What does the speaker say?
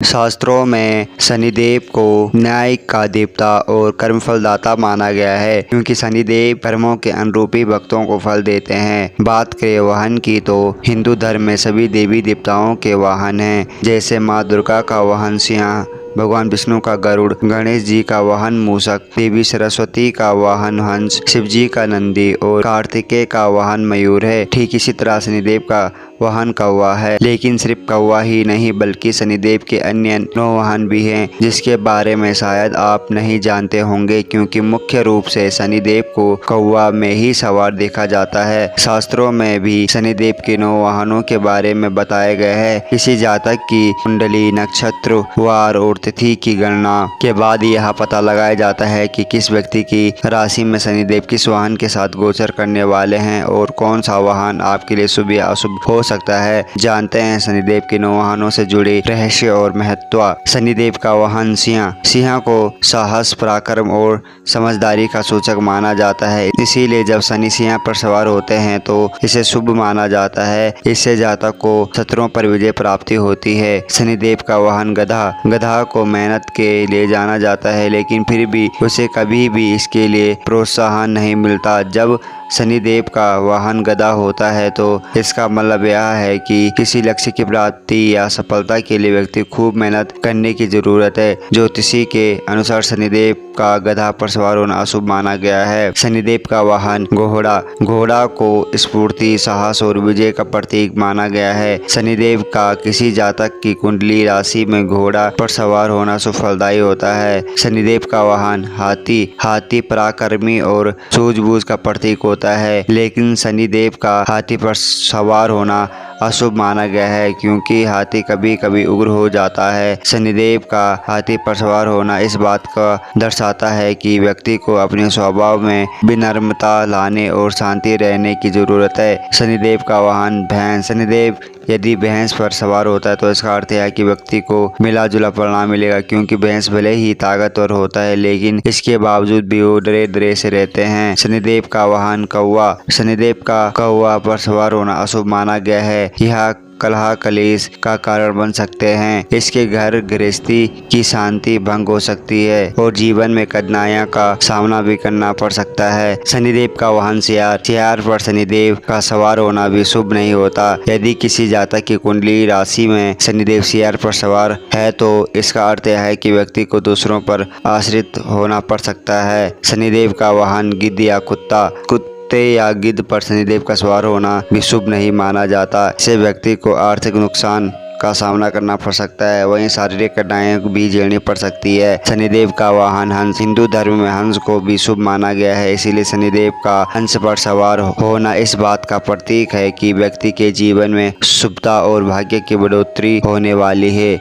शास्त्रों में शनिदेव को न्याय का देवता और कर्मफलदाता माना गया है, क्योंकि शनिदेव कर्मों के अनुरूपी भक्तों को फल देते हैं। बात करें वाहन की तो हिंदू धर्म में सभी देवी देवताओं के वाहन हैं, जैसे माँ दुर्गा का वाहन सिंह, भगवान विष्णु का गरुड़, गणेश जी का वाहन मूषक, देवी सरस्वती का वाहन हंस, शिव जी का नंदी और कार्तिकेय का वाहन मयूर है। ठीक इसी तरह शनिदेव का वाहन कौवा है, लेकिन सिर्फ कौवा ही नहीं बल्कि शनिदेव के अन्य 9 वाहन भी हैं, जिसके बारे में शायद आप नहीं जानते होंगे, क्योंकि मुख्य रूप से शनिदेव को कौवा में ही सवार देखा जाता है। शास्त्रों में भी शनिदेव के 9 वाहनों के बारे में बताया गया है। किसी जातक की कुंडली, नक्षत्र, वार और तिथि की गणना के बाद यह पता लगाया जाता है कि किस व्यक्ति की राशि में शनिदेव किस वाहन के साथ गोचर करने वाले हैं और कौन सा वाहन आपके लिए शुभ या अशुभ हो सकता है। जानते हैं शनिदेव के 9 वाहनों से जुड़े रहस्य और महत्व। शनिदेव का वाहन सिंह। सिंह को साहस, पराक्रम और समझदारी का सूचक माना जाता है, इसीलिए जब शनि सिंह पर सवार होते हैं तो इसे शुभ माना जाता है। इससे जातक को शत्रुओं पर विजय प्राप्ति होती है। शनिदेव का वाहन गधा। गधा को मेहनत के लिए जाना जाता है, लेकिन फिर भी उसे कभी भी इसके लिए प्रोत्साहन नहीं मिलता। जब शनिदेव का वाहन गधा होता है तो इसका मतलब यह है कि किसी लक्ष्य की प्राप्ति या सफलता के लिए व्यक्ति खूब मेहनत करने की जरूरत है। ज्योतिषी के अनुसार शनिदेव का गधा पर सवार होना अशुभ माना गया है। शनिदेव का वाहन घोड़ा। घोड़ा को स्फूर्ति, साहस और विजय का प्रतीक माना गया है। शनिदेव का किसी जातक की कुंडली राशि में घोड़ा पर सवार होना शुभ फलदायी होता है। शनिदेव का वाहन हाथी। हाथी पराक्रमी और सूझबूझ का प्रतीक होता है, लेकिन शनिदेव का हाथी पर सवार होना अशुभ माना गया है, क्योंकि हाथी कभी कभी उग्र हो जाता है। शनिदेव का हाथी पर सवार होना इस बात का दर्शाता है कि व्यक्ति को अपने स्वभाव में विनम्रता लाने और शांति रहने की जरूरत है। शनिदेव का वाहन भैंस। शनिदेव यदि भैंस पर सवार होता है तो इसका अर्थ है कि व्यक्ति को मिला जुला परिणाम मिलेगा, क्योंकि भैंस भले ही ताकतवर होता है लेकिन इसके बावजूद भी वो डरे डरे से रहते हैं। शनिदेव का वाहन कौवा। शनिदेव का कौवा पर सवार होना अशुभ माना गया है। यह कलह कलेश का कारण बन सकते हैं। इसके घर गृहस्थी की शांति भंग हो सकती है और जीवन में कठिनाइयों का सामना भी करना पड़ सकता है। शनिदेव का वाहन सियार। सियार पर शनिदेव का सवार होना भी शुभ नहीं होता। यदि किसी जातक की कुंडली राशि में शनिदेव सियार पर सवार है तो इसका अर्थ यह है कि व्यक्ति को दूसरों पर आश्रित होना पड़ सकता है। शनिदेव का वाहन गिद्ध या कुत्ता। कुत्ते या गिद्ध पर शनिदेव का सवार होना भी शुभ नहीं माना जाता। इससे व्यक्ति को आर्थिक नुकसान का सामना करना पड़ सकता है, वहीं शारीरिक कठिनाइयां भी झेलनी पड़ सकती है। शनिदेव का वाहन हंस। हिंदू धर्म में हंस को भी शुभ माना गया है, इसीलिए शनिदेव का हंस पर सवार होना इस बात का प्रतीक है कि व्यक्ति के जीवन में शुभता और भाग्य की बढ़ोतरी होने वाली है।